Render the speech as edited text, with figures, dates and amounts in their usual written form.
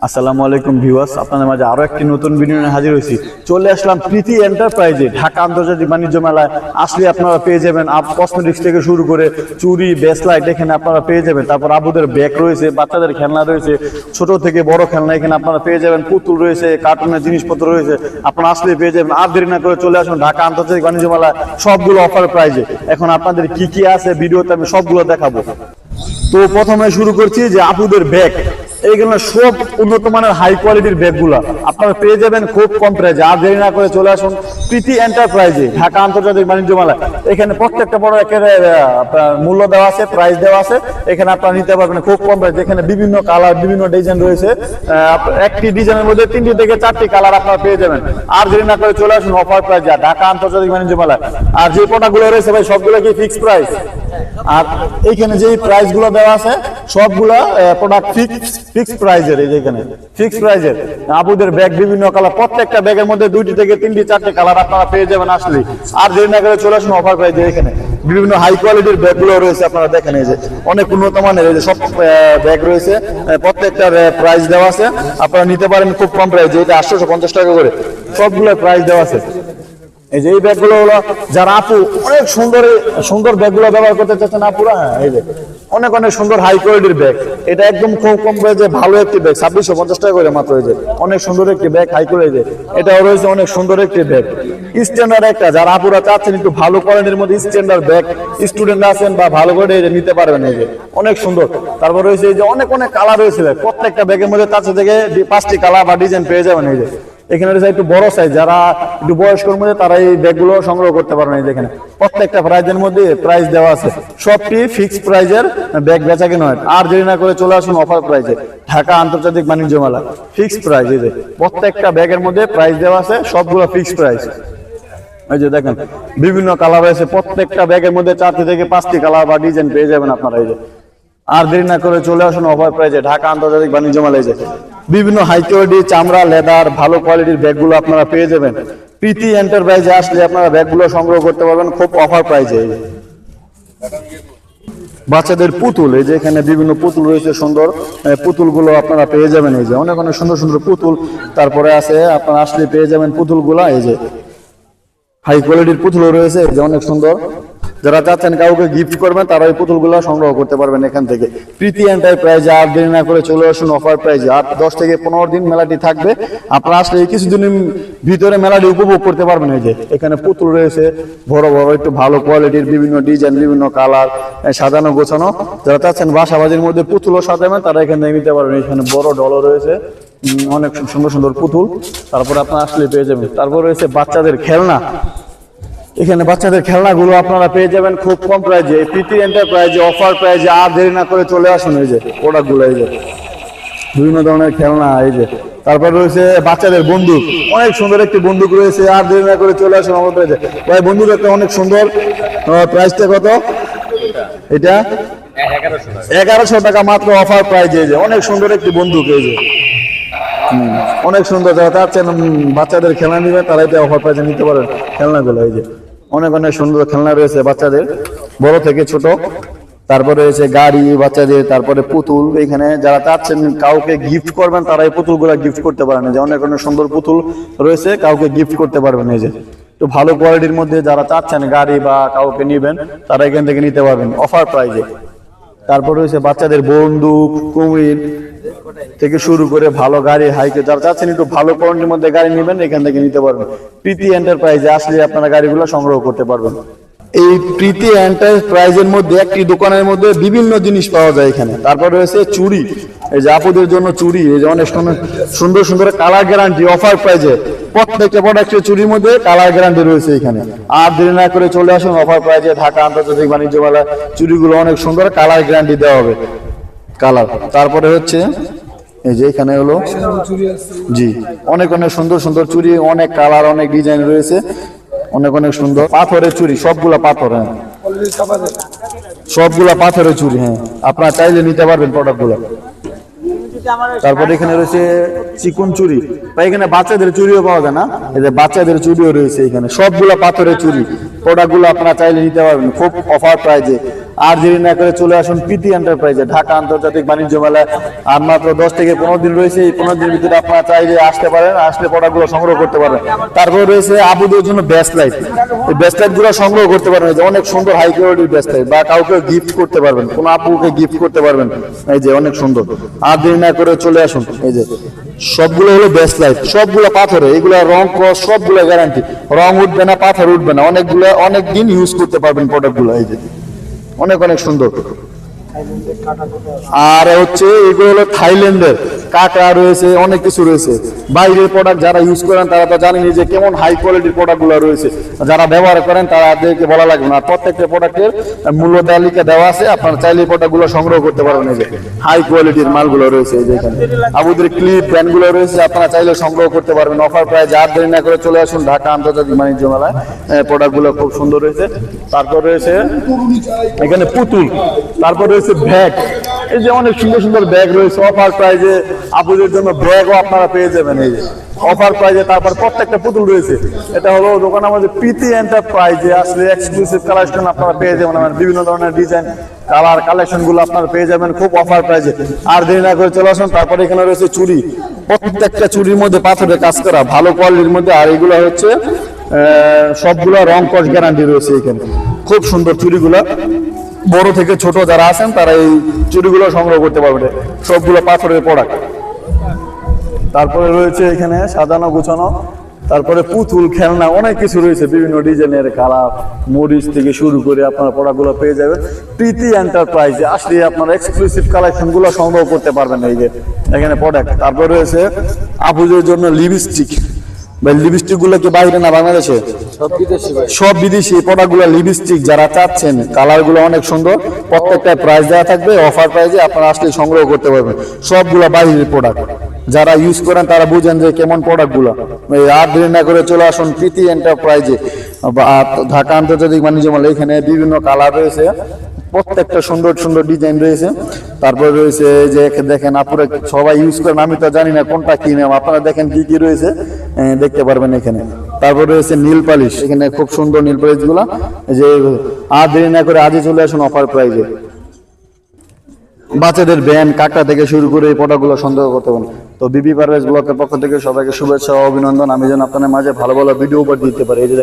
আসসালামু আলাইকুম ভিউয়ার্স, আপনাদের মাঝে আরো একটি নতুন ভিডিও নিয়ে হাজির হয়েছি। চলে আসলাম প্রীতি এন্টারপ্রাইজে। ঢাকা আন্তর্জাতিক বাণিজ্য মেলায় আসলে আপনারা পেয়ে যাবেন কসমেটিক্স থেকে শুরু করে চুড়ি, ব্রেসলাইট এখানে আপনারা পেয়ে যাবেন। তারপর আবুদের ব্যাগ রয়েছে, বাচ্চাদের খেলনা রয়েছে, ছোট থেকে বড় খেলনা এখানে আপনারা পেয়ে যাবেন। পুতুল রয়েছে, কার্টুনের জিনিসপত্র রয়েছে, আপনারা আসলে পেয়ে যাবেন। আর দেরি না করে চলে আসুন ঢাকা আন্তর্জাতিক বাণিজ্য মেলায়, সবগুলো অফার প্রাইজে। এখন আপনাদের কি কি আছে ভিডিওতে আমি সবগুলো দেখাবো। তো প্রথমে শুরু করছি যে আপুদের ব্যাগ। এইগুলো সব উন্নত মানের হাই কোয়ালিটির ব্যাগগুলো আপনারা পেয়ে যাবেন খুব কম প্রাইজে। আর দেরি না করে চলে আসুন প্রীতি এন্টারপ্রাইজে, ঢাকা আন্তর্জাতিক বাণিজ্য মেলা। এখানে প্রত্যেকটা বড় একেবারে মূল্য দেওয়া আছে, প্রাইস দেওয়া আছে। এখানে আপনারা নিতে পারবেন খুব কম প্রাইস। এখানে বিভিন্ন কালার, বিভিন্ন ডিজাইন রয়েছে। একটি ডিজাইনের মধ্যে 3টি থেকে 4টি কালার আপনারা পেয়ে যাবেন। আর দেরি না করে চলে আসুন অফার প্রাইজে ঢাকা আন্তর্জাতিক বাণিজ্য মেলা। আর যে প্রোডাক্টগুলো রয়েছে ভাই সবগুলো কি ফিক্সড প্রাইস। আর এইখানে যে প্রাইস গুলো দেওয়া আছে সবগুলা প্রোডাক্ট ফিক্সড প্রাইজের। এই যে এখানে ফিক্সড প্রাইজের আপুদের ব্যাগ বিভিন্ন কালার, প্রত্যেকটা ব্যাগের মধ্যে 2টি থেকে 3টি 4টি কালার আপনারা পেয়ে যাবেন আসলে। আর দেরি না করে চলে আসুন অফার প্রাইজে। এখানে বিভিন্ন হাই কোয়ালিটির ব্যাগ গুলো রয়েছে, আপনারা দেখেন এই যে অনেক উন্নত মানের এই যে সব ব্যাগ রয়েছে। প্রত্যেকটার প্রাইস দেওয়া আছে, আপনারা নিতে পারেন খুব কম প্রাইজে। এটা 850 টাকা করে সবগুলো প্রাইস দেওয়া আছে। এই যে এই ব্যাগগুলো হলো যারা আপু অনেক সুন্দর সুন্দর ব্যাগগুলো ব্যবহার করতে চাচ্ছেন আপুরা, হ্যাঁ এই যে অনেক অনেক সুন্দর হাই কোয়ালিটির ব্যাগ। এটা একদম খুব কম প্রাইসে ভালো একটি ব্যাগ, 2650 টাকা করে মাত্র। এই যে অনেক সুন্দর একটি ব্যাগ, হাই কোয়ালিটি। এটাও রয়েছে অনেক সুন্দর একটি ব্যাগ, স্ট্যান্ডার্ড একটা। যারা আপুরা চাচ্ছেন একটু ভালো কোয়ালিটির মধ্যে স্ট্যান্ডার্ড ব্যাগ, স্টুডেন্ট আছেন বা ভালো করে নিতে পারবেন। এই যে অনেক সুন্দর। তারপর রয়েছে এই যে অনেক অনেক কালার রয়েছে, প্রত্যেকটা ব্যাগের মধ্যে 4 থেকে 5টি কালার বা ডিজাইন পেয়ে যাবেন। এই যে এখানে রয়েছে একটু বড় সাইজ, যারা একটু বয়স্কর মধ্যে তারা এই ব্যাগগুলো সংগ্রহ করতে পারবেন। এই যেখানে প্রত্যেকটা প্রাইজের মধ্যে প্রাইস দেওয়া আছে, সবটি ফিক্সড প্রাইজের ব্যাগ বেচা কিনা হয়। আর দেরি না করে চলে আসুন অফার প্রাইজে ঢাকা আন্তর্জাতিক বাণিজ্য মেলা, ফিক্সড প্রাইস। এই যে প্রত্যেকটা ব্যাগের মধ্যে প্রাইস দেওয়া আছে, সবগুলো ফিক্সড প্রাইস। এই যে দেখেন বিভিন্ন কালার রয়েছে, প্রত্যেকটা ব্যাগের মধ্যে 4টি থেকে 5টি কালার বা ডিজাইন পেয়ে যাবেন আপনারা। এই যে আর দেরি না করে চলে আসুন অফার প্রাইজে ঢাকা আন্তর্জাতিক বাণিজ্য মেলায়। যে বিভিন্ন হাই কোয়ালিটি চামড়া, লেদার, ভালো কোয়ালিটির ব্যাগগুলো আপনারা পেয়ে যাবেন প্রীতি এন্টারপ্রাইজে। আসলে আপনারা ব্যাগগুলো সংগ্রহ করতে পারবেন খুব অফার প্রাইজে। বাচ্চাদের পুতুল, এই যে এখানে বিভিন্ন পুতুল রয়েছে সুন্দর, পুতুলগুলো আপনারা পেয়ে যাবেন। এই যে অনেক অনেক সুন্দর সুন্দর পুতুল তারপরে আছে, আপনারা আসলে পেয়ে যাবেন পুতুলগুলা। এই যে হাই কোয়ালিটির পুতুলও রয়েছে, এই যে অনেক সুন্দর। যারা চাচ্ছেন কাউকে গিফট করবেন তারা এই পুতুলগুলো সংগ্রহ করতে পারবেন এখান থেকে প্রীতি এন্টারপ্রাইজে। আর দেরি না করে চলে আসুন অফার প্রাইজে। আর 10 থেকে 15 দিন মেলাটি থাকবে, আপনারা আসলে এই কিছুদিনের ভিতরে মেলাটি উপভোগ করতে পারবেন। এই যে এখানে পুতুল রয়েছে বড় বড়, একটু ভালো কোয়ালিটির, বিভিন্ন ডিজাইন, বিভিন্ন কালার, সাজানো গোছানো। যারা চাচ্ছেন বাসাবাজির মধ্যে পুতুলও সাজাবেন তারা এখান থেকে নিতে পারবেন। এখানে বড় ডলও রয়েছে, অনেক সুন্দর সুন্দর পুতুল তারপরে আপনারা আসলে পেয়ে যাবেন। তারপর রয়েছে বাচ্চাদের খেলনা, এখানে বাচ্চাদের খেলনাগুলো আপনারা পেয়ে যাবেন খুব কম প্রাইজে প্রীতি এন্টারপ্রাইজে, অফার প্রাইজে। আর দেরি না করে চলে আসুন এই যে প্রোডাক্টগুলো। এই যে বিভিন্ন ধরনের খেলনা। এই যে তারপর রয়েছে বাচ্চাদের বন্দুক, অনেক সুন্দর একটি বন্দুক রয়েছে। আর দেরি না করে চলে আসুন অফার প্রাইজে। ভাই বন্দুক একটা অনেক সুন্দর, প্রাইসটা কত? এটা 1100 টাকা মাত্র অফার প্রাইজে। যে অনেক সুন্দর একটি বন্দুক। এই যে অনেক সুন্দর। যারা চাচ্ছেন বাচ্চাদের খেলনা নিবে তারা এটা অফার প্রাইজে নিতে পারেন খেলনাগুলো। এই যে অনেক অনেক সুন্দর খেলনা রয়েছে বাচ্চাদের, বড় থেকে ছোট। তারপরে রয়েছে গাড়ি বাচ্চাদের, তারপরে পুতুল। এখানে যারা চাচ্ছেন কাউকে গিফট করবেন তারা এই পুতুলগুলো গিফট করতে পারেন। যে অনেক অনেক সুন্দর পুতুল রয়েছে, কাউকে গিফট করতে পারবেন। এই যে একটু ভালো কোয়ালিটির মধ্যে যারা চাচ্ছেন গাড়ি বা কাউকে নিবেন তারা এখান থেকে নিতে পারবেন অফার প্রাইজে। তারপর রয়েছে বাচ্চাদের বন্দুক, কুমির থেকে শুরু করে ভালো গাড়ি, হাইকে। যারা চাচ্ছেন একটু ভালো কোয়ালিটির মধ্যে গাড়ি নেবেন এখান থেকে নিতে পারবেন প্রীতি এন্টারপ্রাইজে। আসলে আপনারা গাড়িগুলো সংগ্রহ করতে পারবেন। এই প্রীতি এন্টারপ্রাইজের মধ্যে একটি দোকানের মধ্যে বিভিন্ন জিনিস পাওয়া যায় এখানে। তারপর রয়েছে চুড়ি, এই যে আপুদের জন্য চুড়ি। এই যে অনেক সুন্দর সুন্দর কালার গ্যারান্টি অফার প্রাইজে। প্রত্যেকটা প্রোডাক্টের চুরির মধ্যে কালার গ্যারান্টি রয়েছে এখানে। আর দেরি না করে চলে আসুন অফার প্রাইজে ঢাকা আন্তর্জাতিক বাণিজ্য মেলা। চুড়িগুলো অনেক সুন্দর, কালার গ্যারান্টি দেওয়া হবে কালার। তারপরে হচ্ছে এই যে এখানে হলো জি অনেক অনেক সুন্দর সুন্দর চুড়ি, অনেক কালার, অনেক ডিজাইন রয়েছে, অনেক অনেক সুন্দর। পাথরের চুড়ি, সবগুলা পাথর। হ্যাঁ সবগুলা পাথরের চুড়ি। হ্যাঁ আপনারা চাইলে নিতে পারবেন প্রোডাক্টগুলো। তারপরে এখানে রয়েছে চিকন চুড়ি, বা এখানে বাচ্চাদের চুড়িও পাওয়া যায় না, এই যে বাচ্চাদের চুড়িও রয়েছে এখানে। সবগুলা পাথরের চুড়ি, প্রোডাক্টগুলো আপনারা চাইলে নিতে পারবেন খুব অফার প্রাইজে। আর দেরি না করে চলে আসুন প্রীতি এন্টারপ্রাইজে, ঢাকা আন্তর্জাতিক বাণিজ্য মেলায় আর মাত্র 10 থেকে 15 দিন রয়েছে। এই 15 দিনের ভিতরে আপনারা চাইলে আসতে পারেন, আসলে প্রোডাক্টগুলো সংগ্রহ করতে পারেন। তারপর রয়েছে আবুদের জন্য বেস্ট লাইট, এই বেস্ট লাইট গুলো সংগ্রহ করতে পারবেন। এই যে অনেক সুন্দর হাই কোয়ালিটির বেস্ট লাইট, বা কাউকে গিফট করতে পারবেন, কোনো আপুকে গিফট করতে পারবেন। এই যে অনেক সুন্দর। আর দেরি না করে চলে আসুন। এই যে সবগুলো হলো বেস্ট লাইট, সবগুলো পাথরে, এগুলো রং ক্রস সবগুলো গ্যারান্টি, রং উঠবে না, পাথর উঠবে না, অনেকগুলো অনেক দিন ইউজ করতে পারবেন প্রোডাক্টগুলো। এই যে অনেক অনেক সুন্দর। আর হচ্ছে এগুলো হলো থাইল্যান্ডের কাঁকড়া রয়েছে, অনেক কিছু রয়েছে। বাইরের প্রোডাক্ট যারা ইউজ করেন তারা তো জানেনই যে কেমন হাই কোয়ালিটির প্রোডাক্টগুলো রয়েছে, যারা ব্যবহার করেন তাদেরকে বলা লাগবে না। প্রত্যেকটা প্রোডাক্টের মূল্য তালিকা দেওয়া আছে, আপনারা চাইলে এই প্রোডাক্টগুলো সংগ্রহ করতে পারবেন। এই যে হাই কোয়ালিটির মালগুলো রয়েছে, এই যে এখানে আবুদের ক্লিপ ব্র্যান্ডগুলো রয়েছে, আপনারা চাইলে সংগ্রহ করতে পারবেন অফার প্রাইস। আর দেরি না করে চলে আসুন ঢাকা আন্তর্জাতিক বাণিজ্য মেলায়, প্রোডাক্টগুলো খুব সুন্দর রয়েছে। তারপর রয়েছে এখানে পুতুল, তারপর রয়েছে ব্যাগ, এই যে অনেক সুন্দর সুন্দর ব্যাগ রয়েছে অফার প্রাইজে। আপুদের জন্য ব্যাগও আপনারা পেয়ে যাবেন এই যে অফার প্রাইজে। তারপর প্রত্যেকটা পুতুল রয়েছে। এটা হলো দোকান আমাদের প্রীতি এন্টারপ্রাইজে আসলে এক্সক্লুসিভ কালেকশন আপনারা পেয়ে যাবেন, মানে বিভিন্ন ধরনের ডিজাইন কালার কালেকশন গুলো আপনারা পেয়ে যাবেন খুব অফার প্রাইজে। আর দেরি না করে চলে আসুন। তারপরে এখানে রয়েছে চুড়ি, প্রত্যেকটা চুড়ির মধ্যে পাথরের কাজ করা ভালো কোয়ালিটির মধ্যে। আর এগুলো হচ্ছে সবগুলো রং কস গ্যারান্টি রয়েছে এখানে, খুব সুন্দর চুড়িগুলো। বড় থেকে ছোট যারা আছেন তারা এই চুড়িগুলো সংগ্রহ করতে পারবেন, সবগুলো পাথরের প্রোডাক্ট। তারপরে রয়েছে এখানে সাজানো গোছানো, তারপরে পুতুল খেলনা অনেক কিছু রয়েছে, বিভিন্ন ডিজাইনের কালার মরিচ থেকে শুরু করে আপনারা প্রোডাক্টগুলো পেয়ে যাবেন প্রীতি এন্টারপ্রাইজে। আসলে আপনারা এক্সক্লুসিভ কালেকশন গুলো সংগ্রহ করতে পারবেন এই যে এখানে প্রোডাক্ট। তারপরে রয়েছে আপুদের জন্য লিপস্টিক, লিপস্টিক গুলো কি বাইরে না বাংলাদেশে? সব বিদেশি প্রোডাক্ট গুলো লিপস্টিক যারা চাচ্ছেন, কালার গুলো অনেক সুন্দর, প্রত্যেকটা প্রাইস দেওয়া থাকবে অফার প্রাইসে, আপনারা আসলে সংগ্রহ করতে পারবেন। সবগুলো বাইরের প্রোডাক্ট, যারা ইউজ করেন তারা বুঝেন যে কেমন প্রোডাক্ট গুলো। আর দেরি না করে চলে আসুন প্রীতি এন্টারপ্রাইজে, ঢাকা আন্তর্জাতিক বাণিজ্য মেলা। এখানে বিভিন্ন কালার রয়েছে, প্রত্যেকটা সুন্দর সুন্দর ডিজাইন রয়েছে। তারপর রয়েছে যে দেখেন আপনারা সবাই ইউজ করেন, আমি তো জানি না কোনটা কি নাম, আপনারা দেখেন কি কি রয়েছে দেখতে পারবেন এখানে। তারপর রয়েছে নীল পালিশ, এখানে খুব সুন্দর নীল পালিশ গুলা যে। আর দেরি না করে আজই চলে আসুন অফার প্রাইজে। বাচ্চাদের ব্যান্ড কাঁকড়া থেকে শুরু করে এই প্রোডাক্টগুলো সংগ্রহ করতে পারেন। তো বিবি পারভেজ ব্লকের পক্ষ থেকে সবাইকে শুভেচ্ছা ও অভিনন্দন। আমি যেন আপনাদের মাঝে ভালো ভালো ভিডিও উপহার দিতে পারি। এই যে